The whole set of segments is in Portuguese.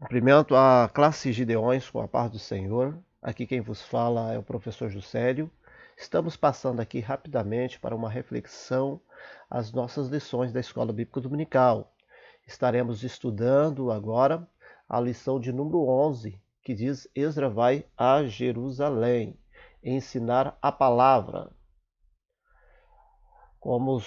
Cumprimento a classe Gideões com a paz do Senhor. Aqui quem vos fala é o professor Juscelio. Estamos passando aqui rapidamente para uma reflexão às nossas lições da Escola Bíblica Dominical. Estaremos estudando agora a lição de número 11, que diz: Esdra vai a Jerusalém ensinar a palavra. Como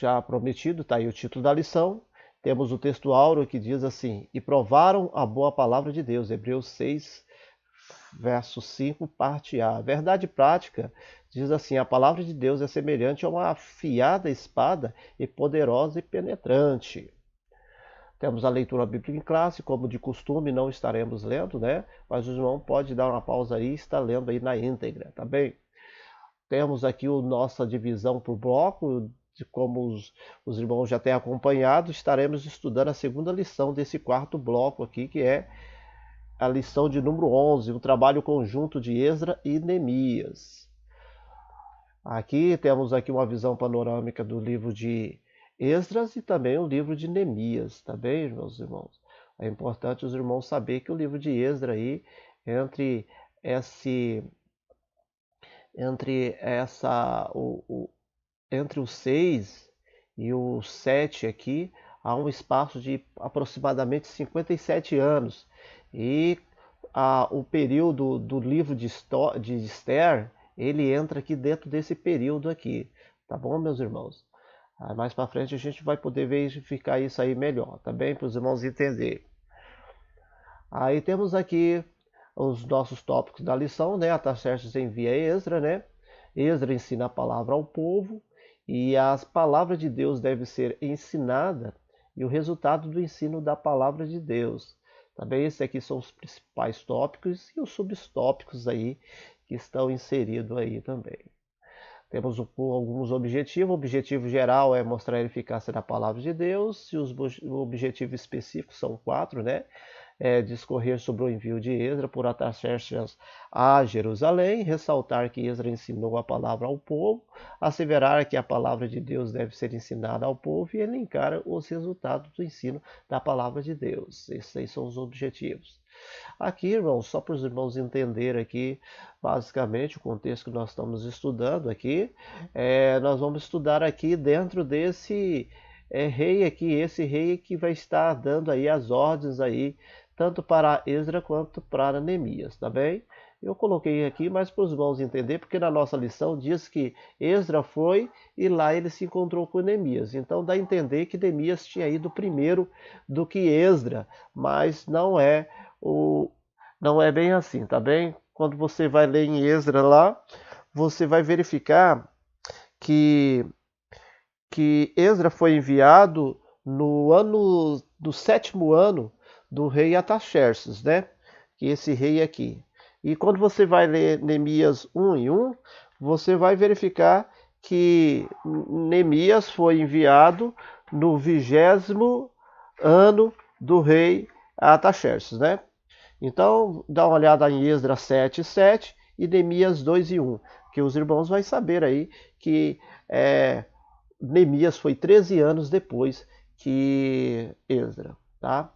já prometido, está aí o título da lição. Temos o texto áureo que diz assim: E provaram a boa palavra de Deus. Hebreus 6, verso 5, parte A. Verdade prática diz assim: A palavra de Deus é semelhante a uma afiada espada e poderosa e penetrante. Temos a leitura bíblica em classe, como de costume, não estaremos lendo, né? Mas o irmão pode dar uma pausa aí e estar lendo aí na íntegra, tá bem? Temos aqui a nossa divisão por bloco, como os irmãos já têm acompanhado, estaremos estudando a segunda lição desse quarto bloco aqui, que é a lição de número 11, o trabalho conjunto de Esdra e Neemias. Aqui temos aqui uma visão panorâmica do livro de Esdras e também o livro de Neemias, tá bem, meus irmãos? É importante os irmãos saber que o livro de Esdra aí, entre esse entre essa entre o 6 e o 7 aqui, há um espaço de aproximadamente 57 anos. E o período do livro de Esther, ele entra aqui dentro desse período aqui. Tá bom, meus irmãos? Mais para frente a gente vai poder verificar isso aí melhor, tá bem? Para os irmãos entenderem. Aí temos aqui os nossos tópicos da lição, né? Artaxerxes envia Esdra, né? Esdra ensina a palavra ao povo e as palavras de Deus devem ser ensinadas e o resultado do ensino da palavra de Deus. Também esses aqui são os principais tópicos e os subtópicos aí que estão inseridos aí também. Temos alguns objetivos. O objetivo geral é mostrar a eficácia da palavra de Deus e os objetivos específicos são 4, né? Discorrer sobre o envio de Esdra por Artaxerxes a Jerusalém, ressaltar que Esdra ensinou a palavra ao povo, asseverar que a palavra de Deus deve ser ensinada ao povo e elencar os resultados do ensino da palavra de Deus. Esses aí são os objetivos. Aqui, irmãos, só para os irmãos entenderem aqui, basicamente, o contexto que nós estamos estudando aqui, nós vamos estudar aqui dentro desse rei aqui, esse rei que vai estar dando aí as ordens aí, tanto para Esdra quanto para Neemias, tá bem? Eu coloquei aqui, mas para os irmãos entender, porque na nossa lição diz que Esdra foi e lá ele se encontrou com Neemias. Então dá a entender que Neemias tinha ido primeiro do que Esdra, mas o, não é bem assim, tá bem? Quando você vai ler em Esdra lá, você vai verificar que, que Esdra foi enviado no 7º ano do rei Artaxerxes, né? Que esse rei aqui. E quando você vai ler Neemias 1:1, você vai verificar que Neemias foi enviado no 20º ano do rei Artaxerxes, né? Então, dá uma olhada em Esdras 7:7 e Neemias 2:1, que os irmãos vão saber aí que Neemias foi 13 anos depois que Esdra, tá?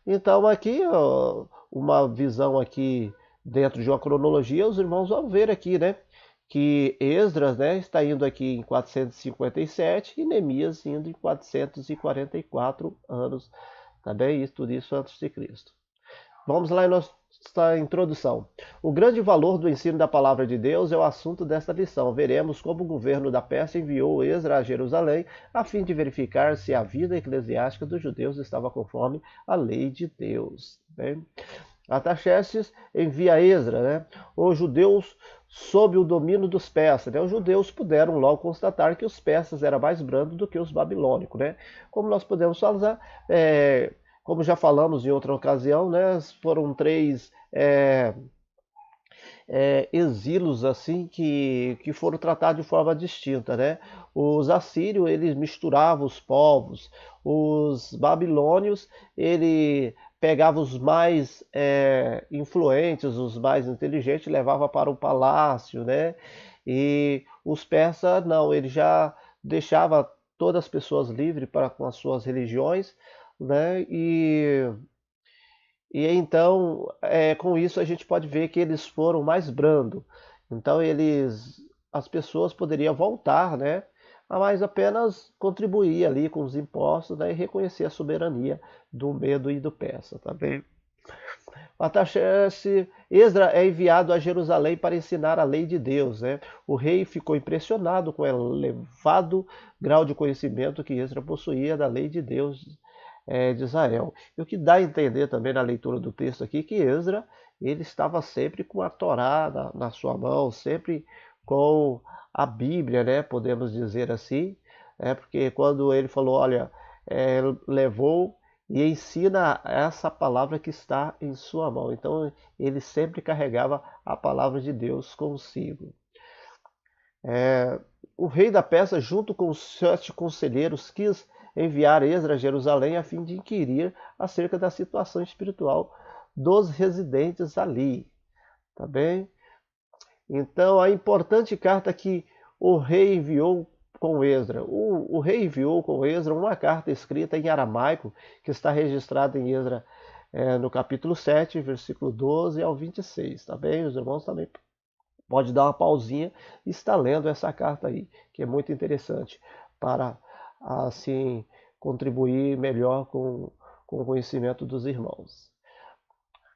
Então aqui, ó, uma visão aqui dentro de uma cronologia, os irmãos vão ver aqui, né? Que Esdras, né, está indo aqui em 457 e Neemias indo em 444 anos, tá bem? Tudo isso antes de Cristo. Vamos lá em nossa introdução. O grande valor do ensino da palavra de Deus é o assunto desta lição. Veremos como o governo da Pérsia enviou Esdra a Jerusalém a fim de verificar se a vida eclesiástica dos judeus estava conforme a lei de Deus. Bem? Artaxerxes envia Esdra, né? Os judeus sob o domínio dos persas. Né? Os judeus puderam logo constatar que os persas eram mais brandos do que os babilônicos. Né? Como nós podemos falar, como já falamos em outra ocasião, né? Foram 3 exilos assim que foram tratados de forma distinta, né? Os assírios eles misturavam os povos, os babilônios ele pegava os mais influentes, os mais inteligentes, levava para o palácio, né? E os persas não, ele já deixava todas as pessoas livres para com as suas religiões, né? E então, com isso a gente pode ver que eles foram mais brando. Então as pessoas poderiam voltar, né? Mas apenas contribuir ali com os impostos, né, e reconhecer a soberania do Medo e do Persa, tá bem? Artaxerxes, Esdra é enviado a Jerusalém para ensinar a lei de Deus, né? O rei ficou impressionado com o elevado grau de conhecimento que Esdra possuía da lei de Deus de Israel. E o que dá a entender também na leitura do texto aqui que Esdra ele estava sempre com a Torá na sua mão, sempre com a Bíblia, né? Podemos dizer assim, porque quando ele falou, olha, levou e ensina essa palavra que está em sua mão. Então ele sempre carregava a palavra de Deus consigo. O rei da Pérsia, junto com os 7 conselheiros, quis enviar Esdras a Jerusalém a fim de inquirir acerca da situação espiritual dos residentes ali. Tá bem? Então, a importante carta que o rei enviou com Esdras. O rei enviou com Esdras uma carta escrita em aramaico, que está registrada em Esdras no capítulo 7, versículo 12 ao 26. Tá bem? Os irmãos também pode dar uma pausinha e estar lendo essa carta aí, que é muito interessante para assim contribuir melhor com o conhecimento dos irmãos.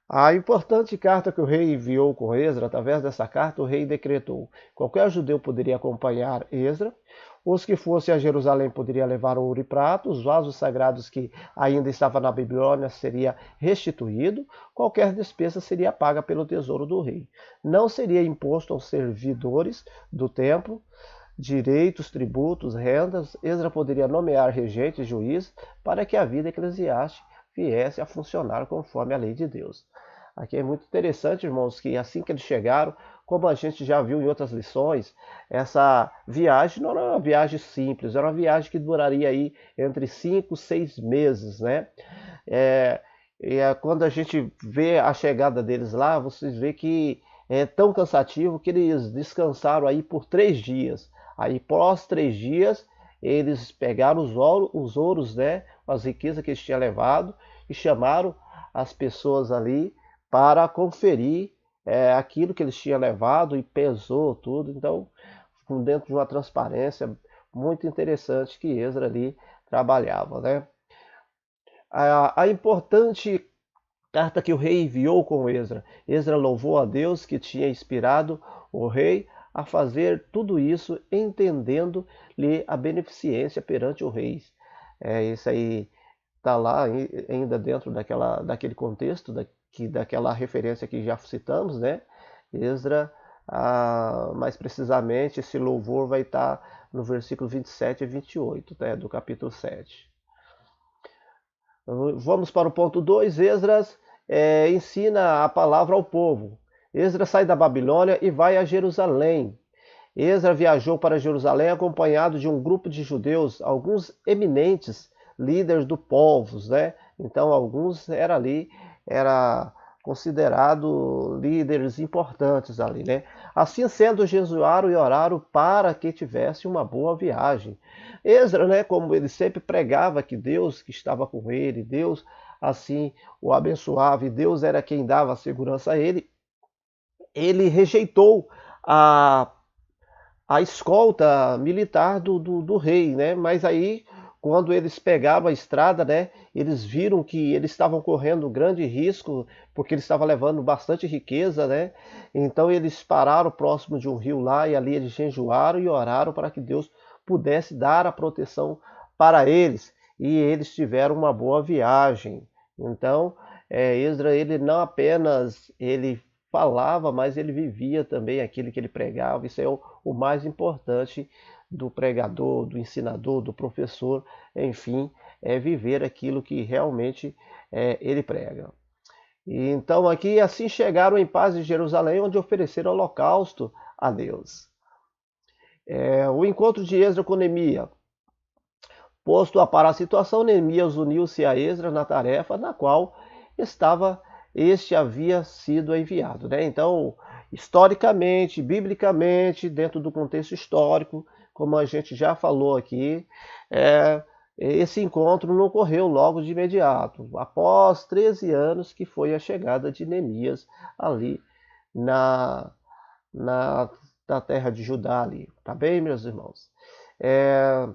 A importante carta que o rei enviou com Esdras, através dessa carta, o rei decretou: qualquer judeu poderia acompanhar Esdras, os que fossem a Jerusalém poderiam levar ouro e prata, os vasos sagrados que ainda estavam na Babilônia seria restituído, qualquer despesa seria paga pelo tesouro do rei. Não seria imposto aos servidores do templo, direitos, tributos, rendas. Esdras poderia nomear regentes e juízes para que a vida eclesiástica viesse a funcionar conforme a lei de Deus. Aqui é muito interessante, irmãos, que assim que eles chegaram, como a gente já viu em outras lições, essa viagem não era uma viagem simples, era uma viagem que duraria aí entre 5 e 6 meses, né? Quando a gente vê a chegada deles lá, vocês vê que é tão cansativo que eles descansaram aí por 3 dias. Aí, pós 3 dias, eles pegaram os ouros, né, as riquezas que eles tinham levado e chamaram as pessoas ali para conferir aquilo que eles tinham levado e pesou tudo. Então, dentro de uma transparência muito interessante que Esdras ali trabalhava, né? A importante carta que o rei enviou com Esdras. Esdras louvou a Deus que tinha inspirado o rei a fazer tudo isso, entendendo-lhe a beneficência perante o rei. Isso aí está lá ainda dentro daquele contexto, daquela referência que já citamos, né? Esdras, mais precisamente, esse louvor vai estar no versículo 27 e 28, né, do capítulo 7. Vamos para o ponto 2. Esdras ensina a palavra ao povo. Esdras sai da Babilônia e vai a Jerusalém. Esdras viajou para Jerusalém acompanhado de um grupo de judeus, alguns eminentes líderes do povos, né? Então, alguns era considerado líderes importantes ali, né? Assim sendo, jejuaram e oraram para que tivesse uma boa viagem. Esdras, né, como ele sempre pregava que Deus que estava com ele, Deus assim o abençoava e Deus era quem dava a segurança a ele, ele rejeitou a a escolta militar do rei, né? Mas aí, quando eles pegaram a estrada, né? Eles viram que eles estavam correndo um grande risco, porque eles estavam levando bastante riqueza, né? Então eles pararam próximo de um rio lá e ali eles jejuaram e oraram para que Deus pudesse dar a proteção para eles. E eles tiveram uma boa viagem. Então, Esdras, ele não apenas ele falava, mas ele vivia também aquilo que ele pregava. Isso é o mais importante do pregador, do ensinador, do professor, enfim, é viver aquilo que realmente ele prega. E então aqui assim chegaram em paz de Jerusalém, onde ofereceram holocausto a Deus. O encontro de Esdras com Neemias. Posto a par a situação, Neemias uniu-se a Esdras na tarefa na qual este havia sido enviado, né? Então, historicamente, biblicamente, dentro do contexto histórico, como a gente já falou aqui, esse encontro não ocorreu logo de imediato, após 13 anos que foi a chegada de Neemias ali na, na, na terra de Judá ali, tá bem, meus irmãos? É,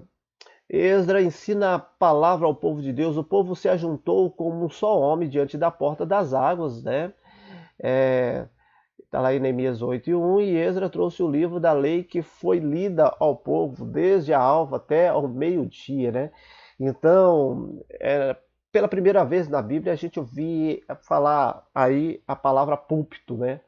Esdra ensina a palavra ao povo de Deus, o povo se ajuntou como um só homem diante da porta das águas, né? Está lá em Neemias 8:1, e Esdra trouxe o livro da lei que foi lida ao povo desde a alva até ao meio-dia, né? Então, pela primeira vez na Bíblia a gente ouvi falar aí a palavra púlpito, né?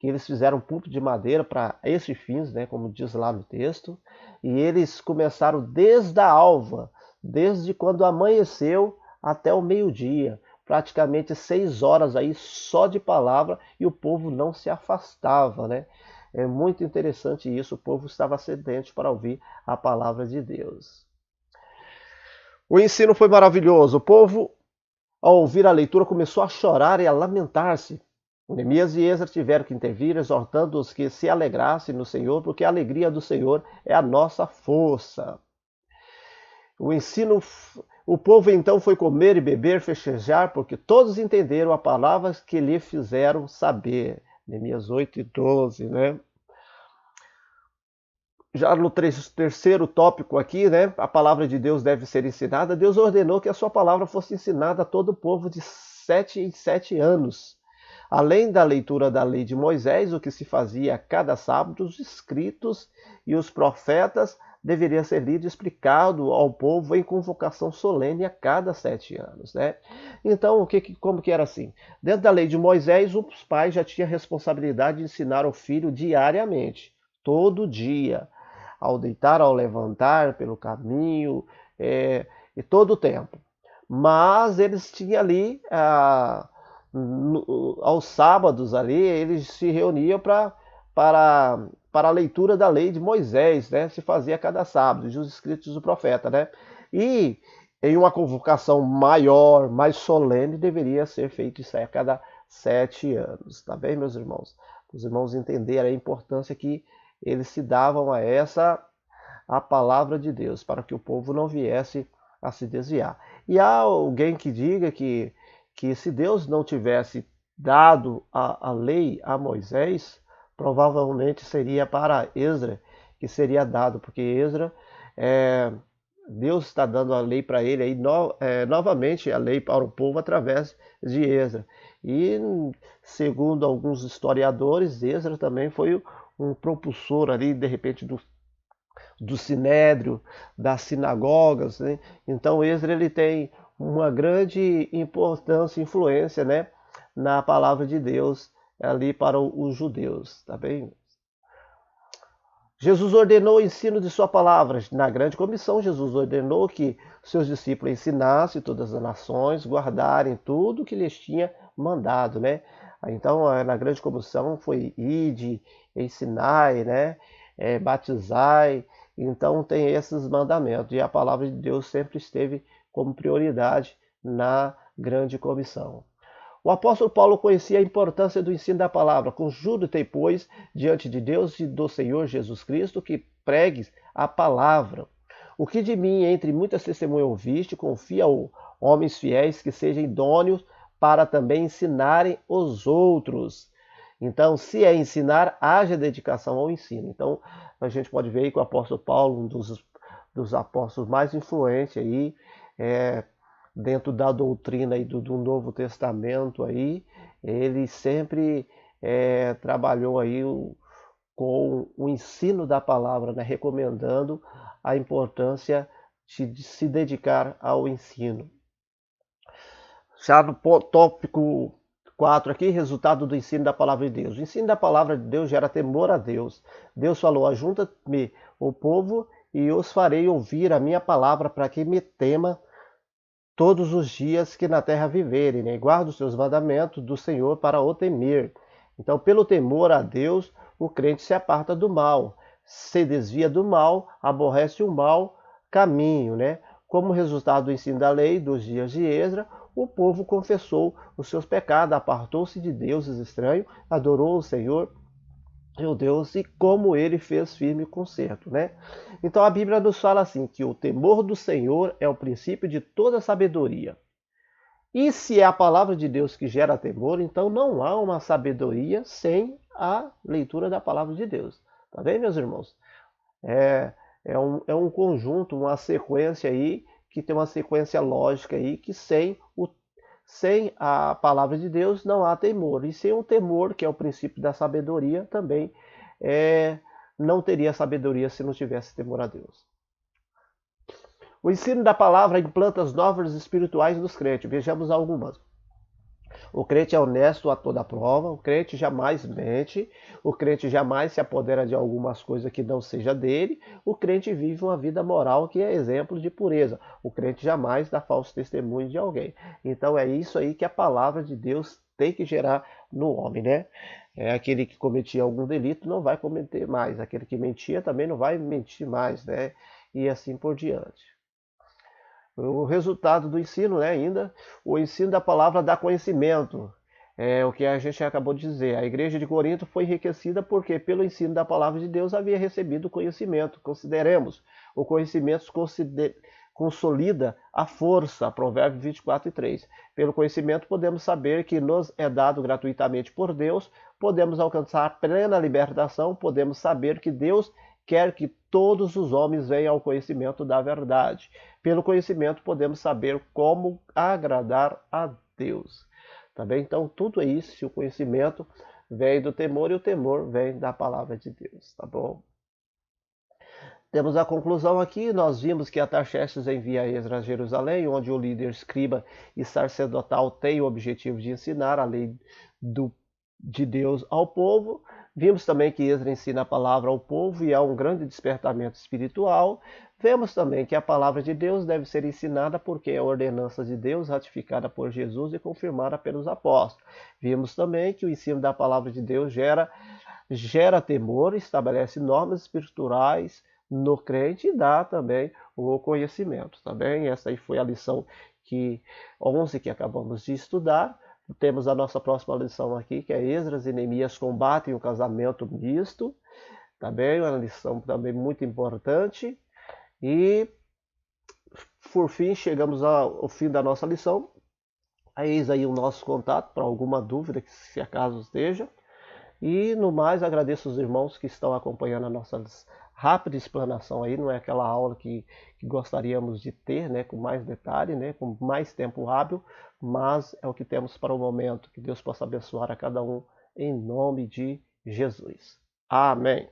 Que eles fizeram um púlpito de madeira para esses fins, né? Como diz lá no texto, e eles começaram desde a alva, desde quando amanheceu até o meio-dia, praticamente 6 horas aí só de palavra, e o povo não se afastava, né? É muito interessante isso, o povo estava sedente para ouvir a palavra de Deus. O ensino foi maravilhoso, o povo, ao ouvir a leitura, começou a chorar e a lamentar-se. Neemias e Esdras tiveram que intervir, exortando-os que se alegrassem no Senhor, porque a alegria do Senhor é a nossa força. O ensino, o povo então foi comer e beber, festejar, porque todos entenderam a palavra que lhe fizeram saber. Neemias 8:12, né? Já no terceiro tópico aqui, né? A palavra de Deus deve ser ensinada. Deus ordenou que a sua palavra fosse ensinada a todo o povo de 7 em 7 anos. Além da leitura da lei de Moisés, o que se fazia a cada sábado, os escritos e os profetas deveria ser lido e explicado ao povo em convocação solene a cada 7 anos, né? Então, como que era assim? Dentro da lei de Moisés, os pais já tinham a responsabilidade de ensinar o filho diariamente, todo dia, ao deitar, ao levantar, pelo caminho, e todo o tempo. Mas eles tinham ali aos sábados ali, eles se reuniam para a leitura da lei de Moisés, né? Se fazia a cada sábado, os escritos do profeta, né? E em uma convocação maior, mais solene, deveria ser feito isso aí a cada 7 anos, tá bem, meus irmãos? Os irmãos entenderem a importância que eles se davam a palavra de Deus, para que o povo não viesse a se desviar. E há alguém que diga que se Deus não tivesse dado a lei a Moisés, provavelmente seria para Esdra que seria dado, porque Esdra, é, Deus está dando a lei para ele aí novamente a lei para o povo através de Esdra. E segundo alguns historiadores, Esdra também foi um propulsor ali, de repente, do sinédrio, das sinagogas, né? Então Esdra ele tem uma grande importância, influência, né, na palavra de Deus ali para os judeus, tá bem? Jesus ordenou o ensino de sua palavra. Na grande comissão, Jesus ordenou que seus discípulos ensinassem todas as nações, guardarem tudo que lhes tinha mandado, né? Então, na grande comissão foi ide, ensinai, né? Batizai. Então, tem esses mandamentos. E a palavra de Deus sempre esteve como prioridade na grande comissão. O apóstolo Paulo conhecia a importância do ensino da palavra. Conjuro-te, pois, diante de Deus e do Senhor Jesus Cristo, que pregues a palavra. O que de mim, entre muitas testemunhas ouviste, confia a homens fiéis que sejam idôneos para também ensinarem os outros. Então, se é ensinar, haja dedicação ao ensino. Então, a gente pode ver aí que o apóstolo Paulo, um dos apóstolos mais influentes aí, dentro da doutrina aí do Novo Testamento aí, ele sempre trabalhou aí com o ensino da palavra, né, recomendando a importância de se dedicar ao ensino. Já no tópico 4 aqui, resultado do ensino da palavra de Deus. O ensino da palavra de Deus gera temor a Deus. Deus falou: ajunta-me o povo e os farei ouvir a minha palavra para que me tema todos os dias que na terra viverem, né? Guarda os seus mandamentos do Senhor para o temer. Então, pelo temor a Deus, o crente se aparta do mal, se desvia do mal, aborrece o mal caminho, né? Como resultado do ensino da lei dos dias de Esdra, o povo confessou os seus pecados, apartou-se de deuses estranhos, adorou o Senhor meu Deus, e como ele fez firme o conserto, né? Então a Bíblia nos fala assim, que o temor do Senhor é o princípio de toda sabedoria. E se é a palavra de Deus que gera temor, então não há uma sabedoria sem a leitura da palavra de Deus. Tá bem, meus irmãos? É, é um conjunto, uma sequência aí, que tem uma sequência lógica aí, que sem a palavra de Deus não há temor. E sem o temor, que é o princípio da sabedoria, também é, não teria sabedoria se não tivesse temor a Deus. O ensino da palavra implanta as novas espirituais dos crentes. Vejamos algumas. O crente é honesto a toda prova, o crente jamais mente, o crente jamais se apodera de algumas coisas que não seja dele, o crente vive uma vida moral que é exemplo de pureza. O crente jamais dá falso testemunho de alguém. Então é isso aí que a palavra de Deus tem que gerar no homem, né? É aquele que cometia algum delito não vai cometer mais, aquele que mentia também não vai mentir mais, né? E assim por diante. O resultado do ensino, né, ainda, o ensino da palavra dá conhecimento. É o que a gente acabou de dizer. A igreja de Corinto foi enriquecida porque, pelo ensino da palavra de Deus, havia recebido conhecimento. Consideremos, o conhecimento consolida a força. Provérbios 24:3. Pelo conhecimento, podemos saber que nos é dado gratuitamente por Deus, podemos alcançar plena libertação, podemos saber que Deus quer que todos os homens venham ao conhecimento da verdade. Pelo conhecimento podemos saber como agradar a Deus. Tá bem? Então, tudo é isso. Se o conhecimento vem do temor e o temor vem da palavra de Deus. Tá bom? Temos a conclusão aqui. Nós vimos que Artaxerxes envia Esdras a Jerusalém, onde o líder escriba e sacerdotal tem o objetivo de ensinar a lei de Deus ao povo. Vimos também que Esdras ensina a palavra ao povo e há um grande despertamento espiritual. Vemos também que a palavra de Deus deve ser ensinada porque é a ordenança de Deus ratificada por Jesus e confirmada pelos apóstolos. Vimos também que o ensino da palavra de Deus gera temor, estabelece normas espirituais no crente e dá também o conhecimento, tá bem? Essa aí foi a lição 11 que acabamos de estudar. Temos a nossa próxima lição aqui, que é Esdras e Neemias combatem o casamento misto, tá bem? Uma lição também muito importante. E, por fim, chegamos ao fim da nossa lição. Eis aí o nosso contato para alguma dúvida que se acaso esteja. E, no mais, agradeço os irmãos que estão acompanhando a nossa rápida explanação aí, não é aquela aula que gostaríamos de ter, né, com mais detalhe, né, com mais tempo hábil, mas é o que temos para o momento. Que Deus possa abençoar a cada um em nome de Jesus. Amém.